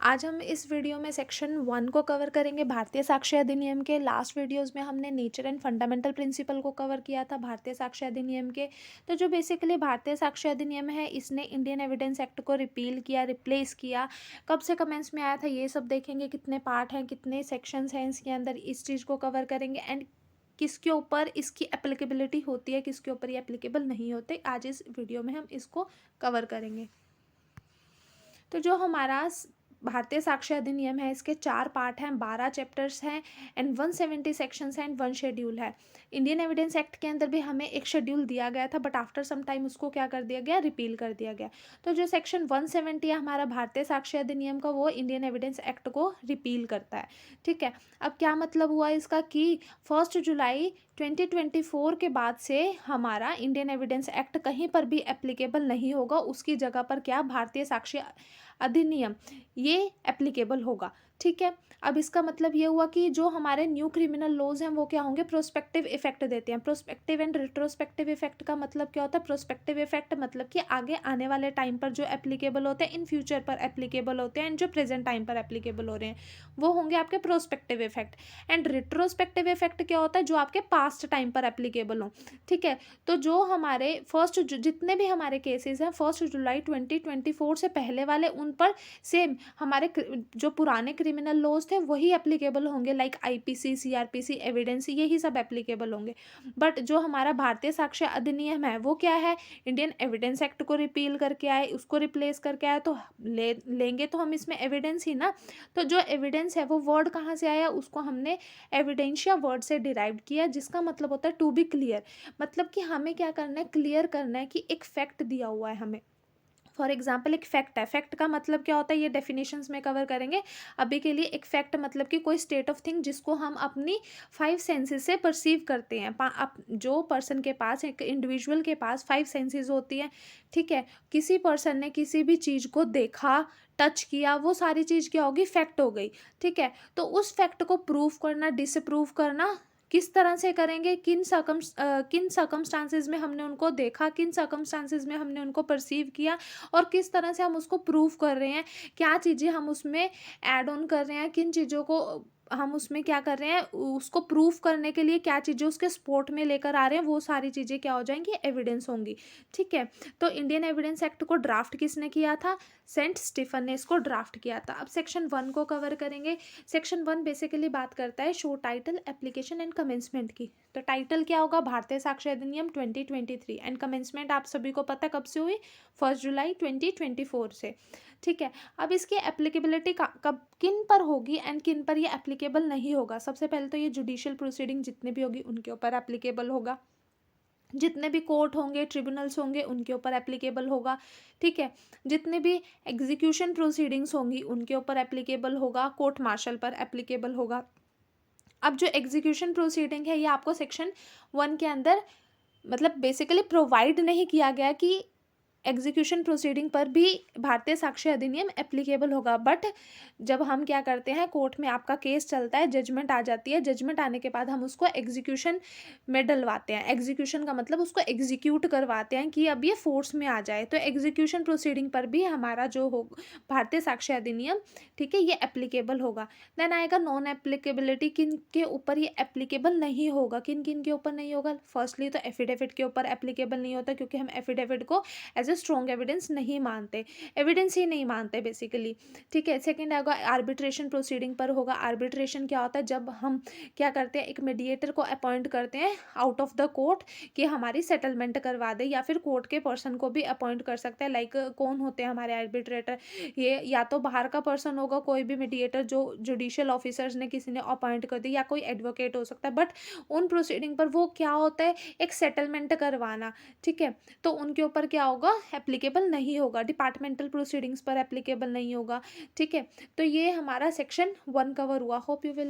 आज हम इस वीडियो में सेक्शन 1 को कवर करेंगे भारतीय साक्ष्य अधिनियम के। लास्ट वीडियोस में हमने नेचर एंड फंडामेंटल प्रिंसिपल को कवर किया था भारतीय साक्ष्य अधिनियम के। तो जो बेसिकली भारतीय साक्ष्य अधिनियम है, इसने इंडियन एविडेंस एक्ट को रिपील किया, रिप्लेस किया। कब से कमेंस में आया था ये सब देखेंगे, कितने पार्ट हैं, कितने सेक्शंस हैं इसके अंदर, इस चीज़ को कवर करेंगे। एंड किसके ऊपर इसकी एप्लीकेबिलिटी होती है, किसके ऊपर ये एप्लीकेबल नहीं होते, आज इस वीडियो में हम इसको कवर करेंगे। तो जो हमारा भारतीय साक्ष्य अधिनियम है, इसके 4 पार्ट हैं, 12 चैप्टर्स हैं एंड 170 सेक्शंस हैं एंड 1 शेड्यूल है। इंडियन एविडेंस एक्ट के अंदर भी हमें एक शेड्यूल दिया गया था, बट आफ्टर सम टाइम उसको क्या कर दिया गया, रिपील कर दिया गया। तो जो सेक्शन 170 है हमारा भारतीय साक्ष्य अधिनियम का, वो इंडियन एविडेंस एक्ट को रिपील करता है। ठीक है, अब क्या मतलब हुआ इसका कि 1 जुलाई 2024 के बाद से हमारा इंडियन एविडेंस एक्ट कहीं पर भी एप्लीकेबल नहीं होगा, उसकी जगह पर क्या, भारतीय साक्ष्य अधिनियम ये एप्लीकेबल होगा। ठीक है, अब इसका मतलब ये हुआ कि जो हमारे न्यू क्रिमिनल लॉज हैं वो क्या होंगे, प्रोस्पेक्टिव इफेक्ट देते हैं। प्रोस्पेक्टिव एंड रिट्रोस्पेक्टिव इफेक्ट का मतलब क्या होता है, प्रोस्पेक्टिव इफेक्ट मतलब कि आगे आने वाले टाइम पर जो एप्लीकेबल होते हैं, इन फ्यूचर पर एप्लीकेबल होते हैं, एंड जो प्रेजेंट टाइम पर एप्लीकेबल हो रहे हैं वो होंगे आपके prospective effect. And retrospective effect क्या होता है, जो आपके पास्ट टाइम पर एप्लीकेबल हो। ठीक है, तो जो हमारे जितने भी हमारे केसेस हैं 1 जुलाई 2024 से पहले वाले, उन पर सेम हमारे जो पुराने क्रिमिनल लॉज थे वही एप्लीकेबल होंगे, लाइक आईपीसी, सीआरपीसी, एविडेंस, यही सब एप्लीकेबल होंगे। बट जो हमारा भारतीय साक्ष्य अधिनियम है वो क्या है, इंडियन एविडेंस एक्ट को रिपील करके आए, उसको रिप्लेस करके आए, तो लेंगे तो हम इसमें एविडेंस ही ना। तो जो एविडेंस है वो वर्ड कहाँ से आया, उसको हमने एविडेंशिया वर्ड से डिराइव किया, जिसका मतलब होता है टू बी क्लियर। मतलब कि हमें क्या करना है, क्लियर करना है कि एक फैक्ट दिया हुआ है हमें। फॉर एग्जाम्पल एक फैक्ट है, फैक्ट का मतलब क्या होता है ये डेफिनेशंस में कवर करेंगे। अभी के लिए एक फैक्ट मतलब कि कोई स्टेट ऑफ थिंग जिसको हम अपनी 5 सेंसेस से परसीव करते हैं। जो पर्सन के पास, एक इंडिविजुअल के पास 5 सेंसेस होती है। ठीक है, किसी पर्सन ने किसी भी चीज़ को देखा, टच किया, वो सारी चीज़ क्या होगी, फैक्ट हो गई। ठीक है, तो उस फैक्ट को प्रूव करना, डिसप्रूव करना किस तरह से करेंगे, किन सर्कमस्टांसेस में हमने उनको देखा, किन सर्कमस्टांसेस में हमने उनको परसीव किया, और किस तरह से हम उसको प्रूव कर रहे हैं, क्या चीज़ें हम उसमें ऐड ऑन कर रहे हैं, किन चीज़ों को हम उसमें क्या कर रहे हैं, उसको प्रूव करने के लिए क्या चीज़ें उसके सपोर्ट में लेकर आ रहे हैं, वो सारी चीज़ें क्या हो जाएंगी, एविडेंस होंगी। ठीक है, तो इंडियन एविडेंस एक्ट को ड्राफ्ट किसने किया था, सेंट स्टीफन ने इसको ड्राफ्ट किया था। अब सेक्शन 1 को कवर करेंगे। सेक्शन 1 बेसिकली बात करता है show title, application and commencement की। तो टाइटल क्या होगा, भारतीय साक्ष्य अधिनियम 2023, एंड कमेंसमेंट आप सभी को पता कब से हुई, 1 जुलाई 2024 से। ठीक है, अब इसकी एप्लीकेबिलिटी कब, किन पर होगी एंड किन पर ये एप्लीकेबल नहीं होगा। सबसे पहले तो ये जुडिशियल प्रोसीडिंग जितने भी होगी उनके ऊपर एप्लीकेबल होगा, जितने भी कोर्ट होंगे, ट्रिब्यूनल्स होंगे, उनके ऊपर एप्लीकेबल होगा। ठीक है, जितने भी एग्जीक्यूशन प्रोसीडिंग्स होंगी उनके ऊपर एप्लीकेबल होगा, कोर्ट मार्शल पर एप्लीकेबल होगा। अब जो एग्जीक्यूशन प्रोसीडिंग है ये आपको सेक्शन 1 के अंदर मतलब बेसिकली प्रोवाइड नहीं किया गया कि एग्जीक्यूशन प्रोसीडिंग पर भी भारतीय साक्ष्य अधिनियम एप्लीकेबल होगा। बट जब हम क्या करते हैं, कोर्ट में आपका केस चलता है, जजमेंट आ जाती है, जजमेंट आने के बाद हम उसको एग्जीक्यूशन में डलवाते हैं। एग्जीक्यूशन का मतलब उसको एग्जीक्यूट करवाते हैं कि अब ये फोर्स में आ जाए। तो एग्जीक्यूशन प्रोसीडिंग पर भी हमारा जो हो भारतीय साक्ष्य अधिनियम, ठीक है, ये एप्लीकेबल होगा। देन आएगा नॉन एप्लीकेबिलिटी, किन के ऊपर ये एप्लीकेबल नहीं होगा, किन किन के ऊपर नहीं होगा। फर्स्टली तो एफिडेविट के ऊपर एप्लीकेबल नहीं होता, क्योंकि हम एफिडेविट को एज ए स्ट्रॉन्ग एविडेंस नहीं मानते, एविडेंस ही नहीं मानते बेसिकली। ठीक है, सेकंड आएगा आर्बिट्रेशन प्रोसीडिंग पर होगा। आर्बिट्रेशन क्या होता है, जब हम क्या करते हैं, एक मीडिएटर को अपॉइंट करते हैं आउट ऑफ द कोर्ट कि हमारी सेटलमेंट करवा दे, या फिर कोर्ट के पर्सन को भी अपॉइंट कर सकते हैं। लाइक कौन होते हैं हमारे आर्बिट्रेटर, ये या तो बाहर का पर्सन होगा, कोई भी मीडिएटर जो जुडिशियल ऑफिसर्स ने किसी ने अपॉइंट कर दी, या कोई एडवोकेट हो सकता है। बट उन प्रोसीडिंग पर वो क्या होता है, एक सेटलमेंट करवाना। ठीक है, तो उनके ऊपर क्या होगा, एप्लीकेबल नहीं होगा। डिपार्टमेंटल प्रोसीडिंग्स पर एप्लीकेबल नहीं होगा। ठीक है, तो ये हमारा सेक्शन 1 कवर हुआ। Hope you will